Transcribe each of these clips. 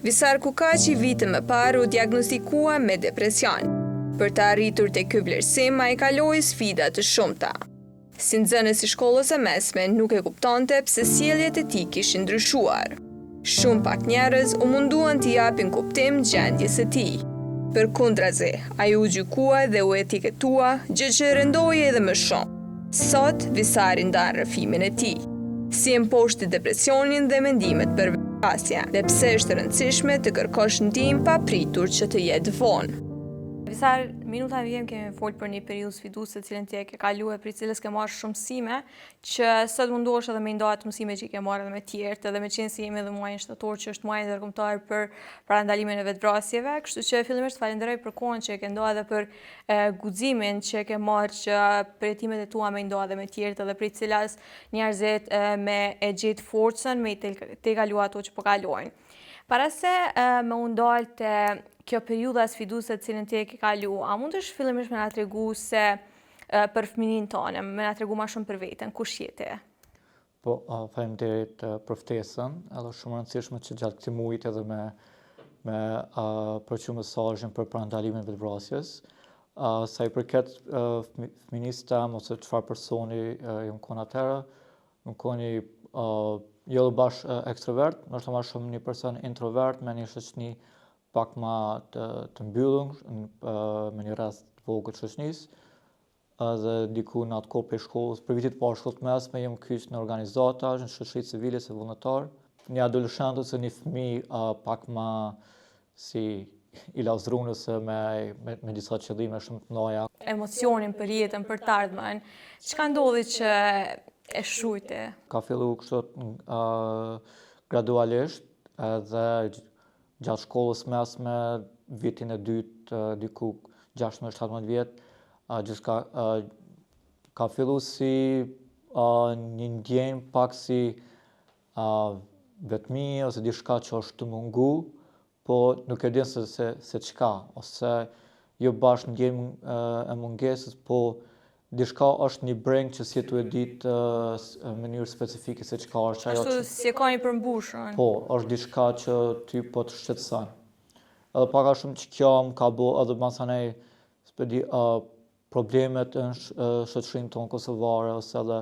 Visar Kukaçi vite më parë u diagnostikua me depresion. Për të arritur te ky vlerësim, ai kaloi sfida të shumta. Si nxënës i shkollës së mesme, nuk e kuptonte pse sjelljet e tij kishin ndryshuar. Shumë pak njerëz u munduan t'i japin kuptim gjendjes së tij. Përkundrazi, ai u gjykua dhe u etiketua, gjë që rëndoi edhe më shumë. Sot, Visari ndan rrëfimin e tij. Si e mposhti depresionin dhe mendimet për vrasje, dhe pse është e rëndësishme të kërkosh ndihmë pa pritur që të jetë vonë. Visar, minuta e vjen kemi folë për një periudhë sfiduese cilën ti e ke kaluar, për cilës ke marrë shumë mësime, që sot munduosh edhe me ndohet mësime që i ke marrë edhe me tjerët, edhe me qenë si jemi edhe muajin shtator që është muaji ndërkombëtar për parandalimin e vetvrasjeve, kështu që fillimisht falenderoj për kohën që e ke ndohet edhe për guximin që e ke marrë që përjetimet e tua me ndohet edhe me tjerët, edhe për cilas njerëzit me e gjetë forcën me te kalua ato që po kalojnë. Para se me undal të kjo periudha sfiduese të cilën ti e ke kalu, a mund të fillimisht me na tregu se për fëminin tonë, me na tregu ma shumë për veten, kush je ti? Po, faleminderit për ftesën, edhe shumë rëndësishme që gjatë këtij muajit edhe me përqu mesazhin për parandalimin e vetvrasjes. Sa i përket fëminisë tem ose çfarë personi jam kon atëherë, nuk kon një jo bash ekstrovert, ndoshta më shumë një person introvert me një shoqëni pak më të mbyllur, me një rreth të vogël shoqënisë. Edhe diku në atë kohë për shkollës, për vitit parë shkollës mesme, jam kyç në organizata, në shoqëri civile si vullnetar. Një adoleshent ose një fëmijë pak më si i lazruar ose me disa qëllime shumë të mëdha. Emocionin për jetën, për të ardhmen, çka ndodhi që e shujti? Ka filluar kështu gradualisht, edhe gjatë shkollës mesme, vitin e dytë, diku 16-17 vjet, gjithçka ka filluar si një ndjenjë pak si vetmi ose diçka që është të mungu, po nuk e din se çka, ose jo bash ndjenjë e mungesës, po diçka është një breng që si tu e ditë në mënyrë specifike se çka është ajo. Ashtu si e ka një përmbushur. Po, është diçka që ty po të shqetëson. Edhe pak a shumë që kjo më ka bo edhe masanej problemet në shoqërinë tonë kosovare, ose edhe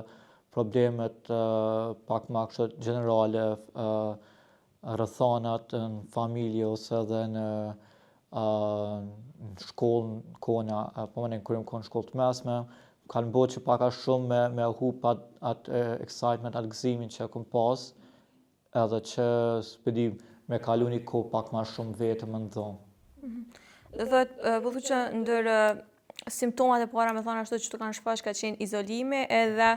problemet pak më kështu gjenerale, rrethonat në familje ose edhe në shkollën kona, po më kur jam kon shkollë të mesme, kanë bo që pak a shumë me hup atë excitement, atë gëzimin që kom pas, edhe që s'pedi me kalu një kohë pak ma shumë vetë më ndonë. Dhe thot, po thu që ndër simptomat e para me thonë ashtu që të kanë shpash ka qenë izolimi, edhe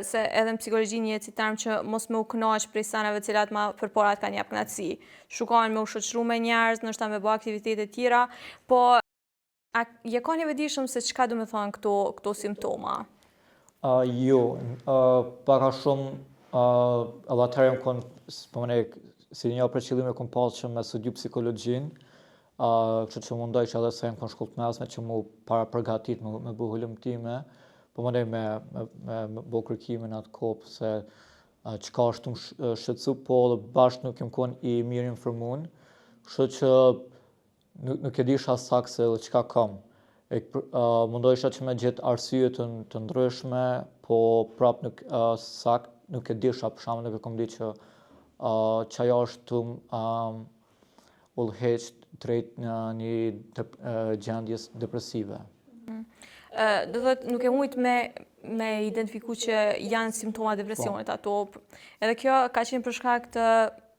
se edhe në psikologi një si term që mos me u kënaq prej sanave cilat ma përparat kanë jap kënaqësi. Shukojnë me u shoqëru me njerëz, ndoshta me bë aktivitete tjera, po a je ka një vetëdijshëm se çka do me thonë këto simptoma? Jo, pak a shumë edhe atëherë jam kon, si një për qëllime kom pas që me studiu psikologjinë, kështu që mundoj që edhe se jam kon shkollë të mesme që mu para përgatit me bu hulumtime, po mundoj me bu kërkime në atë kohë se çka është të më shqetësu, po edhe bashkë nuk jam kon i mirë informuar, kështu që nuk e disha saktë se çka kam. Mundohesha që me gjetë arsye të ndryshme, po prap nuk nuk e disha, për shembull nuk e kam ditë që ajo është të udhëheq drejt një gjendjes depresive. Do thot, nuk e mujt me identifiku që janë simptoma depresionit ato. Edhe kjo ka qenë për shkak të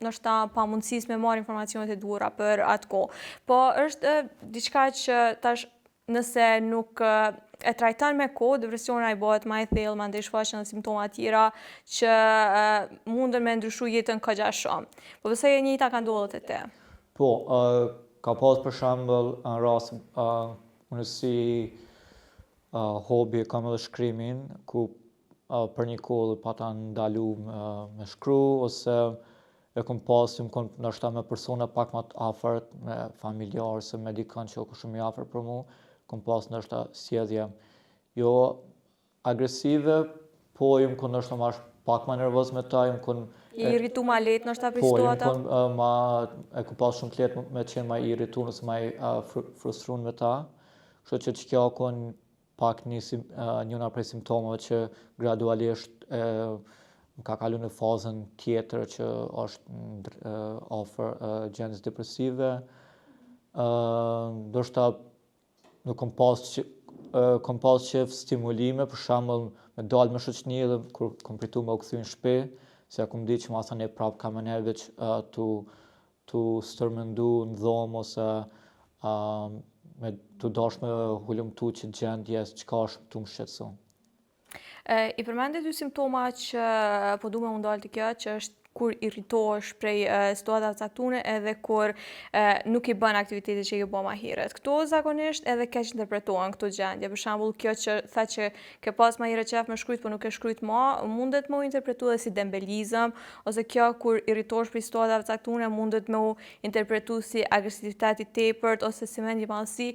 ndoshta pa mundësisë me marrë informacionet e duhura për atë kohë. Po është diçka që tash nëse nuk e trajton me kohë, depresioni ai bëhet më i thellë, mandej shfaqen edhe simptoma të tjera që mundën me ndryshu jetën kaq shumë. Po pse e njëjta ka ndodhur te ti? Po, ka pas për shembull në rast unë si hobi kam edhe shkrimin, ku për një kohë pata ndalu me shkru, ose e kom pas që më kon ndoshta me persona pak më të afërt, me familjarë ose me dikën që është shumë i afërt për mua, kom pas ndoshta sjellje jo agresive, po jam kon ndoshta pak ma nervoz me ta, I irritu ma letë në shtapri po, situata? e ku pas shumë të letë me qenë ma i irritu nëse ma i frustrun me ta. Kështu që kjo kon pak njëna prej simptomeve që gradualisht më ka kalu në fazën tjetër që është ofër gjendjes depresive. Ndoshta nuk kom pas qef stimulime, për shembull me dalë me shoqni dhe kur kom pritu me u kthy në shtëpi, se kom ditë që masa ne prap kam veç tu stërmendu në dhomë ose me tu dash me hulumtu që gjendjes çka është tu më shqetësu. I përmendet dy simptoma që po du me undalë të kjo, që është kur irritohesh prej situatave caktuara edhe kur nuk i bën aktivitetet që i bë më herët. Kto zakonisht edhe keq interpretohen këto gjendje. Për shembull, kjo që tha që ke pas më herë qef me shkryt, por nuk e shkryt më, mundet me u interpretu edhe si dembelizëm, ose kjo kur irritohesh prej situatave caktuara mundet me u interpretu si agresivitet i tepërt ose si mendjemallësi,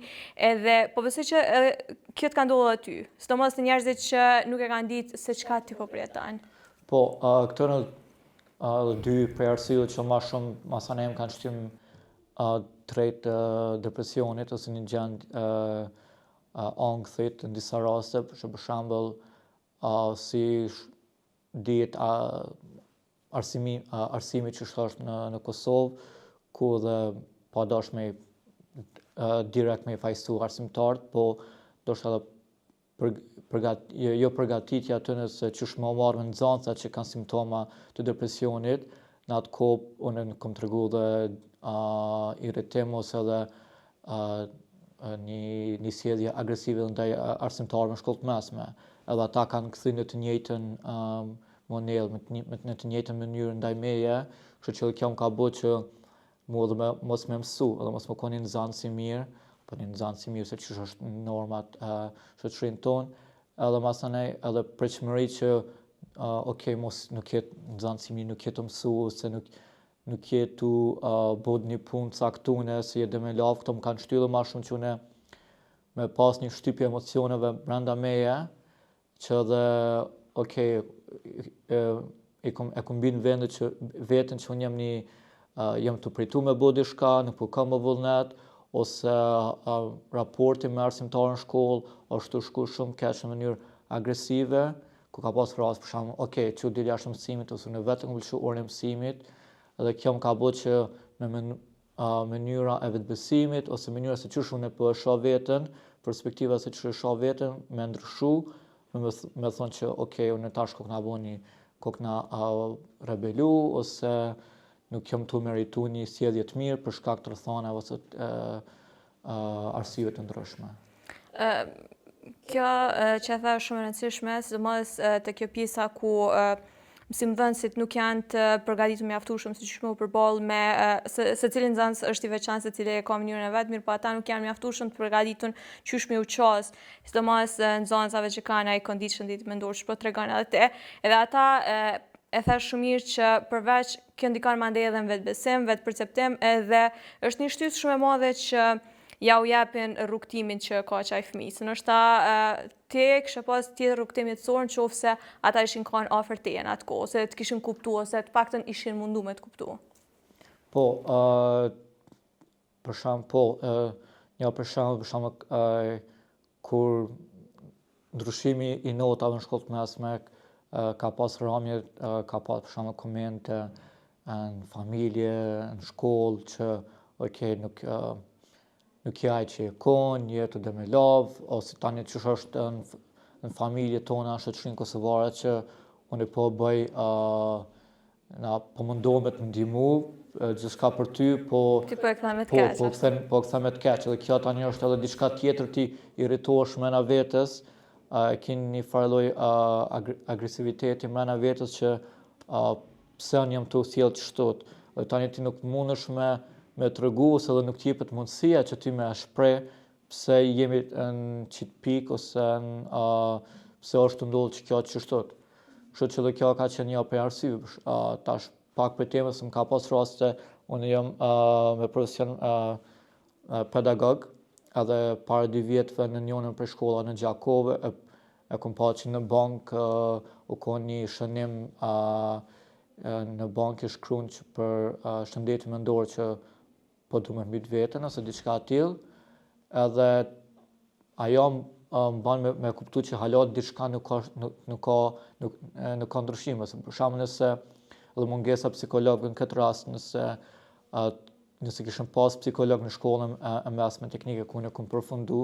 edhe po besoj që kjo të ka ndodhur aty, sidomos të njerëzit që nuk e kanë ditë se çka ti po përjeton. Po, këto në dy prej arsyeve që më shumë masanem kanë shtim drejt depresionit ose një gjendje ankthit në disa raste, për shembull si dihet arsimi që është në Kosovë, ku dhe pa dash me direkt me fajsu arsimtarët, po ndoshta edhe jo përgatitja aty nëse qysh më marrë me nxanca që kanë simptoma të depresionit, në atë kohë unë kom tregu dhe irritim ose edhe një sjellje agresive ndaj arsimtarëve në shkollë të mesme. Edhe ata kanë kthyer në të njëjtën monedhë, në të njëjtën mënyrë ndaj meje, kështu që kjo më ka bërë që mua dhe mos me mësu, edhe mos më koni nxanës i mirë, po një nxanës i mirë se që është normat shoqërinë tonë, edhe masanej edhe pritshmëri që mos nuk jetë nxanës i mirë, nuk jetë mësu, se nuk jetë bod një punë caktune, se jetë dhe me lavë, këto më kanë shtyllë ma shumë që une me pas një shtypje emocioneve brenda meje, që edhe e kom binë vetën që unë jam të pritu me bo dishka, nuk po kam më vullnet, ose raporti me arsimtarën në shkollë është të shku shumë keq në mënyrë agresive, ku ka pas frasë për shembull, që dilë jashtë mësimit ose në vetë më pëlqeu orën e mësimit, edhe kjo më ka bërë që me mënyra e vetbesimit ose mënyra se çush unë po e shoh veten, perspektiva se çush e shoh veten me ndryshu, me thonë që unë tash kokna rebelu ose nuk jam të meritu një sjellje të mirë për shkak të rrethonave ose arsyeve të ndryshme. Kjo që e tha shumë e rëndësishme, sidomos te kjo pjesa ku mësimdhënësit nuk janë të përgatitur mjaftueshëm siç më përballë me secili nxënës është i veçantë, secili e ka mënyrën e vet, mirë po ata nuk janë mjaftueshëm të përgatitur qysh me u qas, sidomos nxënësave që kanë ai conditioning mendor që po tregon edhe te, edhe ata e thash shumë mirë që përveç kjo ndikon mandej edhe në vetbesim, vetperceptim, edhe është një shtysë shumë e madhe që ja u japin rrugtimin që ka qaj fëmijë. Se nështë ti kështë pas tjetër rrugtim jetësor nëse ata ishin kanë afër teje në atë kohë, ose të kishin kuptu, ose të paktën ishin mundu me të kuptu. Po, për shembull, kur ndryshimi i notave në shkollë të mesme ka pas rramje, ka pas për shembull komente në familje, në shkollë që nuk jaj që e konë, jetë dhe me lavë, ose tani që është në familje tona, shoqërinë kosovare që unë po bëj, po mundohem me të ndihmu, gjithçka për ty, po Ti po e kthen me të keq. Po kthen me të keq, edhe kjo tani është edhe diçka tjetër ti irritohesh mrena vetes, ke një farë lloj agresiviteti mrena vetes që pse unë jam të sjell kështu. Tani ti nuk mundesh me tregu ose edhe nuk t'jepet mundësia që ti me shpreh pse jemi në qitë pikë ose pse është ndodhur që kjo kështu. Kështu që edhe kjo ka qenë një prej arsyeve. Tash pak për temës më ka pas raste, unë jam me profesion pedagog, edhe para 2 vjetëve në njënën për shkolla në Gjakove e kom pa që në bank u ka një shënim në bank i shkruan që për shëndetin mendor që po du me mbyt vetën ose diçka tillë, edhe ajo më ban me kuptu që hala diçka nuk ka ndryshim, ose për shembull nëse edhe mungesa psikolog në këtë rast, nëse kishim pas psikolog në shkollën e mesme teknike ku unë kom përfundu,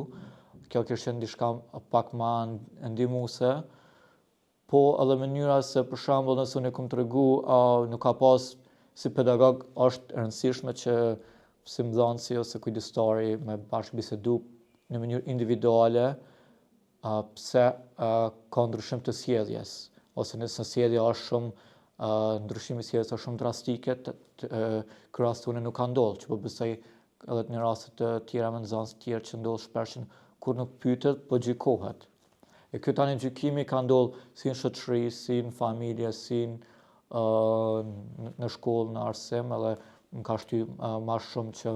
kjo kishte qenë diçka pak më ndihmuese, po edhe mënyra se për shembull nëse unë kom tregu nuk ka pas si pedagog është e rëndësishme që si mëdhënësi ose kujdestari me bashkë bisedu në mënyrë individuale pse ka ndryshim të sjelljes, ose nëse sjellja është shumë ndryshimi i sjelljes është shumë drastike, ky rast unë nuk ka ndodhur, që po besoj edhe në raste të tjera me nxënës të tjerë që ndodh shpesh kur nuk pyetet, po gjykohet. E ky tani gjykimi ka ndodhur si në shoqëri, si në familje, si në shkollë, në arsim, edhe më ka shty më shumë që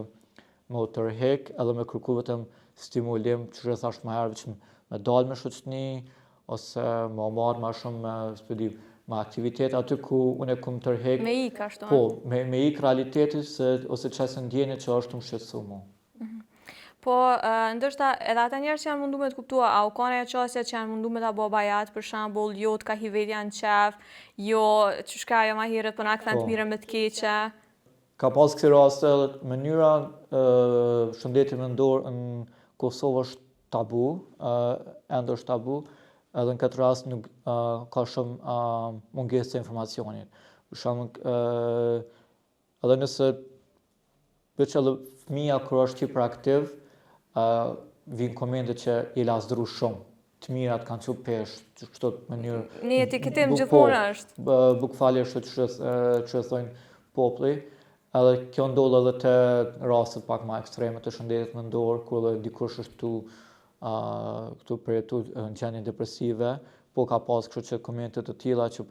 më tërheq edhe me kërku vetëm stimulim, që thash më herë, që me dalë me shoqëni, ose më marrë më shumë me aktivitet aty ku unë e kum tërheq. Me ik ashtu. Po, me ik realitetit ose çfarë ndjeni që është më shqetësu mu. Po, ndoshta edhe ata njerëz që janë mundu me të kuptua, a u ka ndonjë çështje që janë mundu me ta bë bajat, për shembull, jo të ka hivetja në qef, jo çushka ajo më herët po na kthen të mirën me të keqe. Ka pas kësi raste, mënyra shëndeti mendor në Kosovë është tabu, ende është tabu, edhe në këtë rast nuk ka shumë mungesë të informacionit. Për shembull, edhe nëse veç edhe fëmia kur është hiperaktiv, vinë komente që i lasdru shumë, të mirat kanë qu pesh, që kështu të mënyrë... Një etiketim gjithmonë është. Bukfalje është që thojnë populli, edhe kjo ndodh edhe të rastet pak më ekstreme të shëndetit mendor, kur edhe dikush është këtu përjetu në gjendje depresive, po ka pas kështu që komente të tilla që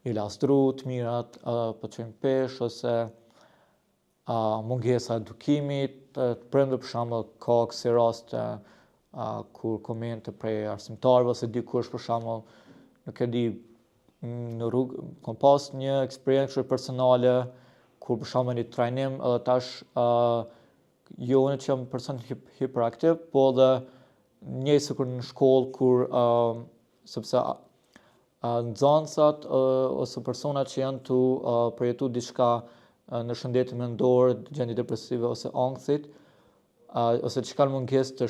i lasdru, të mirat po çojnë pesh, ose mungesa e edukimit, të prindër për shembull ka kësi raste kur komente prej arsimtarëve ose dikush për shembull, nuk e di, në rrugë kam pas një eksperiencë personale kur për shembull një trajnim edhe tash jo unë që jam person hiperaktiv, po edhe njëjë sikur në shkollë kur sepse nxënësat ose personat që janë tu përjetu diçka në shëndetin mendor, gjendje depresive ose ankthit, ose që kanë mungesë të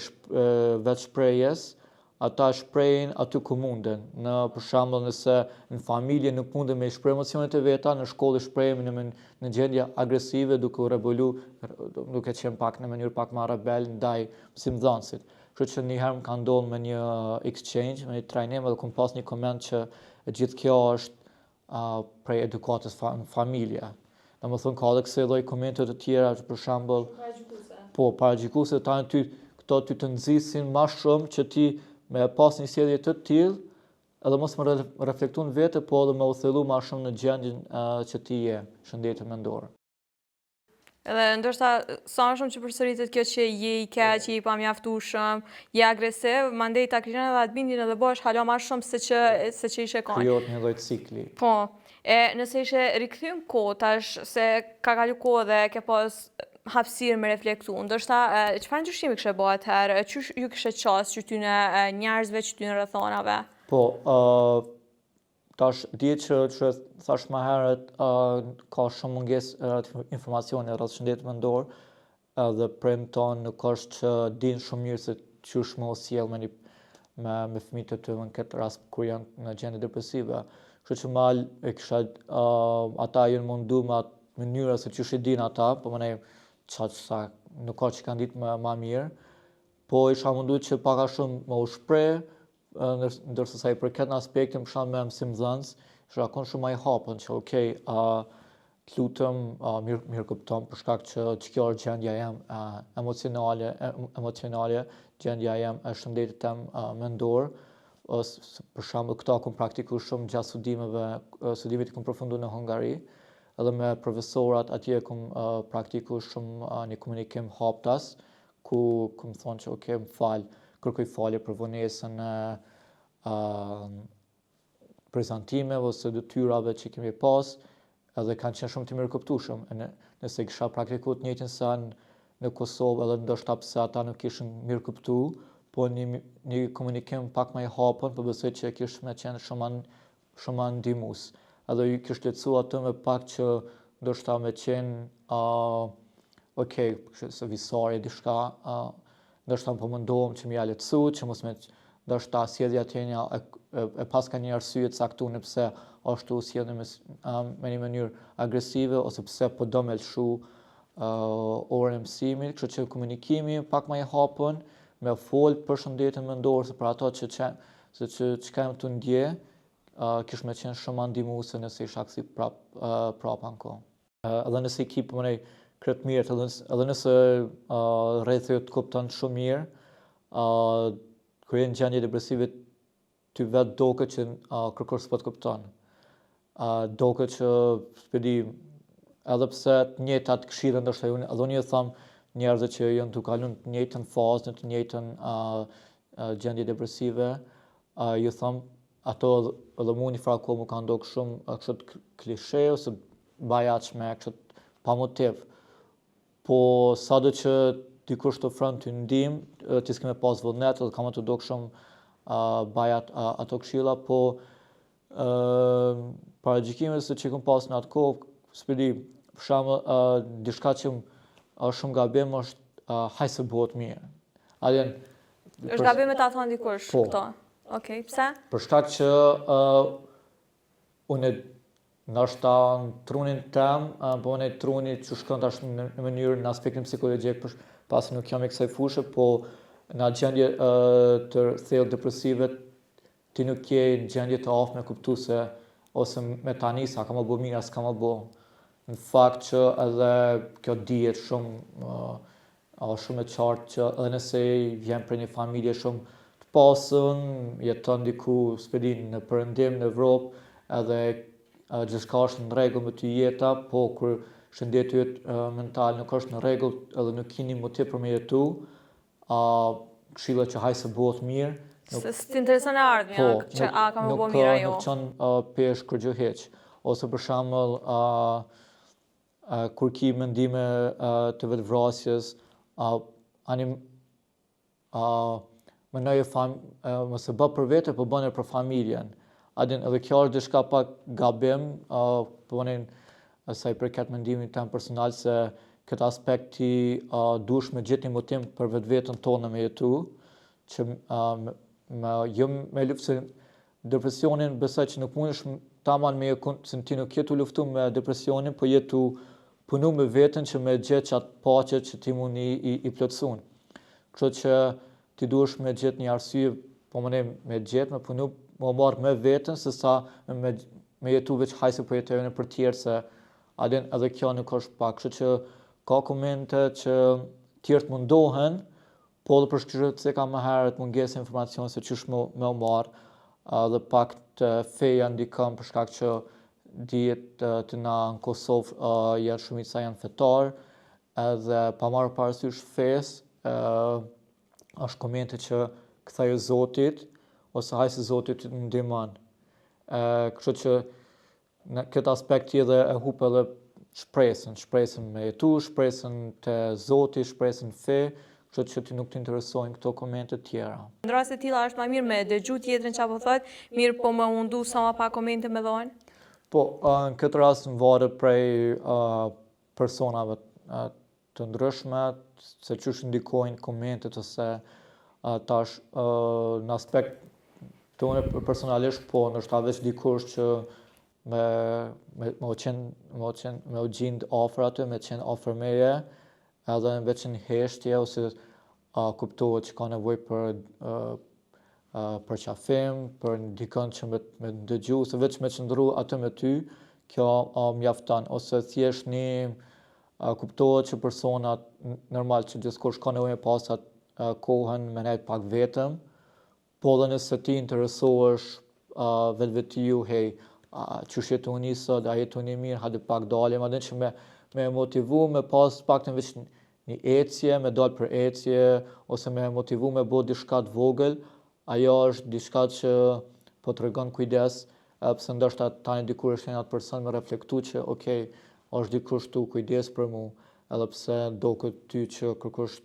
vetë shprehjes, ata shprehin aty ku munden. Për shembull, nëse në familje nuk munden me shpreh emocionet e veta, në shkollë shprehin në gjendje agresive, duke u rebelu, duke qenë pak në mënyrë pak më rebel ndaj mësimdhënësit. Kështu që një herë më ka ndodhur me një exchange, me një trajnim, edhe kam pas një koment që gjithë kjo është prej edukatës në familje. Domethënë ka edhe kësaj lloj komente të tjera, që për shembull, paragjikuese, tani këto ty të nxisin më shumë që ti me pas një sjellje të tillë, edhe mos më reflektu në vete, po edhe me u thellu më shumë në gjendjen që ti je, shëndetin mendor. Edhe ndoshta sa më shumë që përsëritet kjo që je i keq, je i pamjaftueshëm, je agresiv, mandej ta krijon edhe atë bindjen edhe bëhesh hala më shumë se që ishe kanë. Krijohet një lloj cikli. Po. Nëse ishe rikthyer kohë tash se ka kalu kohë dhe ke pas hapësirë me reflektu, ndoshta çfarë ndryshimi kishe bë atëherë? Çysh ju kishe qasë qytyne njerëzve, qytyne rrethonave? Po, tash dihet që thash më herët ka shumë mungesë informacioni rreth shëndetit mendor, edhe prindërit tonë nuk është që dinë shumë mirë se çysh më sjell me fëmijët e tyre në këtë rast kur janë në gjendje depresive. Kështu që mal e kisha ata janë mundu me atë mënyra se çysh i din ata, po më sa nuk ka që kanë ditë më mirë, po isha mundu që paka shumë më u shpreh, ndërsa sa i përket në aspektin për shembull me mësimdhënës, isha akon shumë më i hapur që okej, të lutem, mirë kupton për shkak që kjo është gjendja jem emocionale, gjendja jem e shëndetit tem mendor. Për shembull, këto kam praktikuar shumë gjatë studimit që kam përfunduar në Hungari, edhe me profesorat atje kam praktikuar shumë një komunikim haptas, ku kam thonë që okej, më fal, kërkoj falje për vonesën e prezantimeve ose detyrave që kemi pas, edhe kanë qenë shumë të mirë kuptueshëm. Nëse kisha praktikuar të njëjtin sa në Kosovë, edhe ndoshta pse ata nuk kishin mirë kuptuar, po një komunikim pak më i hapur, po besoj që kishte më qenë shumë më ndihmues. Edhe ju kishte lehtësu atë me pak që ndoshta me qenë okej, se visare diçka, ndoshta po mundohem që m'ja lehtësu, që mos me ndoshta sjellja tjenja e pas ka një arsye të caktuar pse ashtu sjellem me një mënyrë agresive ose pse po do me lëshu orën e mësimit, kështu që komunikimi pak më i hapur, me fol për shëndetin mendor se për ato që kem të ndje, kish me qenë shumë ndihmuese nëse isha kthi prapa në kohë. Edhe nëse ekip më kretë mirë, edhe nëse rrethi të kupton shumë mirë, kur je në gjendje depresive ty vetë doket që kërkosh s'po të kupton. Doket që s'pedi, edhe pse të njëjtat këshilla ndoshta edhe unë them njerëzve që janë të kaluar në të njëjtën fazë, në të njëjtën gjendje depresive, ju them ato edhe mua një farë kohë më ka ndodhur shumë kështu klishe ose bajatshme kështu pa motiv. Po sado që dikush të ofron ty ndihmë, ti s'ke pas vullnet, edhe ka më të duk shumë bajat ato këshilla, po paragjykimet se që kam pas në atë kohë, s'pedi, për shembull, diçka që është shumë gabim është hajde se bëhet mirë. Është gabim ta thonë dikush këto. Okej, pse? Për shkak që unë ndoshta në trunin tem, po unë truni që shkon tash në mënyrë në aspektin psikologjik, pasi nuk jam i kësaj fushë, po në atë gjendje të thellë depresive ti nuk je në gjendje të aftë me kuptu se ose me tani sa ka më bë mirë, s'ka më bë. Në fakt që edhe kjo dihet shumë e qartë që edhe nëse vjen për një familje shumë të pasën, jeton diku s'pedi në perëndim në Evropë, edhe gjithçka është në rregull me ty jeta, po kur shëndeti yt mental nuk është në rregull edhe nuk keni motiv për me jetu, këshilla që hajde se bëhet mirë. Se t'intereson e ardhmja, që a ka më bë mirë ajo. Nuk qënë pesh kur gjë heq. Ose për shembull kur ki mendime të vetvrasjes, mendoj mos e bë për vete, po bën për familjen. Edhe kjo është diçka pak gabim, po sa i përket mendimit tim personal se këtë aspekt ti duhesh me gjetë një motiv për vetveten tonë me jetu, që me luftë depresionin, besoj që nuk mundesh taman se ti nuk jetu luftu me depresionin, po jetu punu me veten që me gjetë qatë paqe që ti mund i plotësun. Kështu që ti duhesh me gjetë një arsye, po me gjetë, me punu, me marrë me veten, se sa me jetu veç hajse po jetojnë për tjerë, se edhe kjo nuk është pak. Kështu që ka komente që tjerët mundohen, po dhe për shkryet se ka më herët mungesë informacion se qysh me u marrë, dhe pak të feja ndikon për shkak që dihet të na në Kosovë janë shumica janë fetar, edhe pa marrë parasysh fesë, është komente që kthej Zotit, ose hajse Zotit të ndihmon. Kështu që në këtë aspekt edhe e hup edhe shpresën me jetu, shpresën te Zoti, shpresën fe, kështu që ti nuk të interesojnë këto komente tjera. Në rast të tilla është më mirë me dëgju tjetrën çfarë po thotë, mirë po më undu sa më pak komente me dhënë. Po, në këtë rast më varet prej personave të ndryshme, se çush ndikojnë komentet ose tash në aspekt të unë personalisht, po ndoshta veç dikush që me u gjind afër aty, me qenë afër meje, edhe veç në heshtje ose kuptohet që ka nevojë për qafim, për dikën që me dëgju, ose veç me qëndru aty me ty, kjo mjafton, ose thjesht kuptohet që personat normal që gjithkush ka nevojë pas atë kohën me nejt pak vetëm, po dhe nëse ti interesohesh vetvetiju, hej, qysh jetoni sot, a jetoni mirë, hajde pak dalim, adin që me motivu, me pas pak të veç një ecje, me dalë për ecje, ose me motivu me bo diçka të vogël, ajo është diçka që po të regon kujdes, pse ndoshta tani dikur është një atë person me reflektu që okej, është dikush tu kujdes për mu, edhe pse doket ty që kërkosh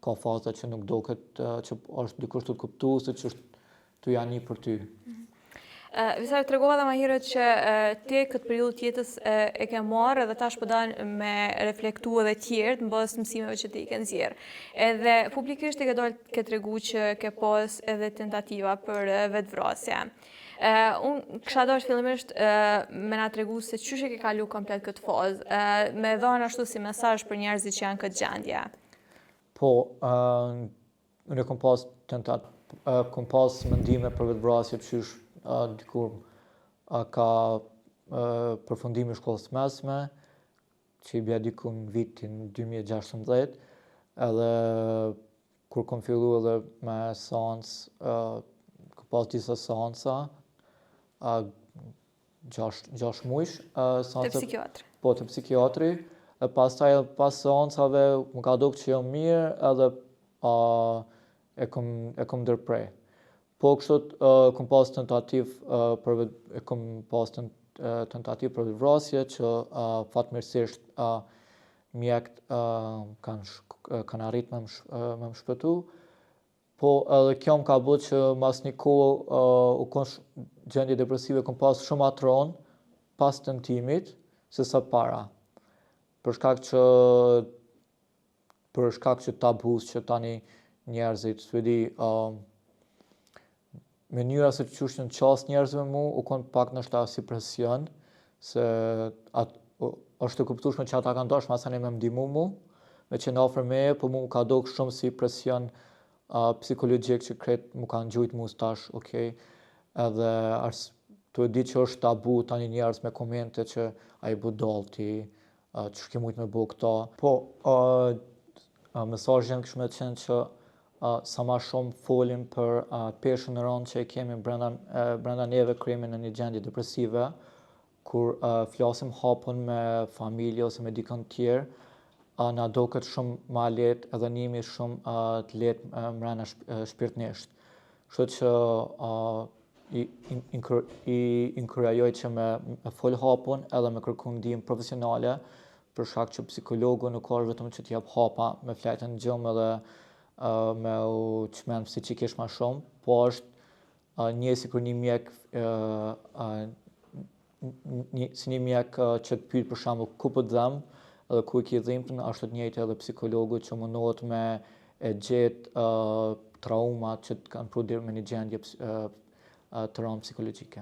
ka faza që nuk doket që është dikush tu kuptu se që është tu janë një për ty. Visar, të regova dhe ma herët që ti këtë periudhë tjetës e ke marrë edhe tash pëdan me reflektu edhe tjertë në bazë mësimeve që ti i ke nxjerrë. Edhe publikisht i ke dalë ke tregu që ke pas edhe tentativa për vetvrasje. Unë kësha dash fillimisht me na tregu se qysh e ke kalu komplet këtë fazë, me dhanë ashtu si mesazh për njerëzit që janë këtë gjendje. Po, unë kom pas mendime për vetvrasje qysh dikur ka përfundimi i shkollës mesme, që i bja diku në vitin 2016, edhe kur kom fillu edhe me seancë, ka pas disa seanca, 6 muajsh. Te psikiatri. Po, te psikiatri. E pastaj pas seancave më ka duk që jam mirë edhe e kom ndërprej. Po kështu kom pas tentativ për vetvrasje që fatmirësisht mjekt kanë arrit me më shpëtu. Po edhe kjo më ka bërë që mas një kohë u konë gjendje depresive, kom pas shumë atron pas tentimit se sa para. Për shkak që tabus që tani njerëzit s'vedi mënyra se qysh në qas njerëzve mu, u konë pak nështë si presion, se është të kuptueshme që ata kanë dash masani me mdimu mu, me që në afër meje, po mu ka dok shumë si presion psikologjik që kretë mu kanë gjujt mu stash, okej, edhe të e di që është tabu tani njerëz me komente që a i budalti, që shke mujt me bo këta. Po, mesazhin këshme qenë që sa ma shumë folim për peshën e rëndë që e kemi brenda neve kremi në një gjendje depresive, kur flasim hapun me familje ose me dikën tjerë, na doket shumë ma letë edhe njemi shumë të letë mrena shpirtnisht. Kështu që i inkurajoj që me fol hapun edhe me kërku ndihmë profesionale, për shkak që psikologu nuk ka vetëm që t'jap hapa me flajtën në gjumë edhe me u qmenë psikikisht ma shumë, po është një si kur një mjek si një mjek që të pyet për shembull ku po dhem edhe ku e ke dhimbjen, ashtu të njëjtë edhe psikologu që mundohet me e gjetë traumat që të kanë prodhuar me një gjendje të rëndë psikologjike.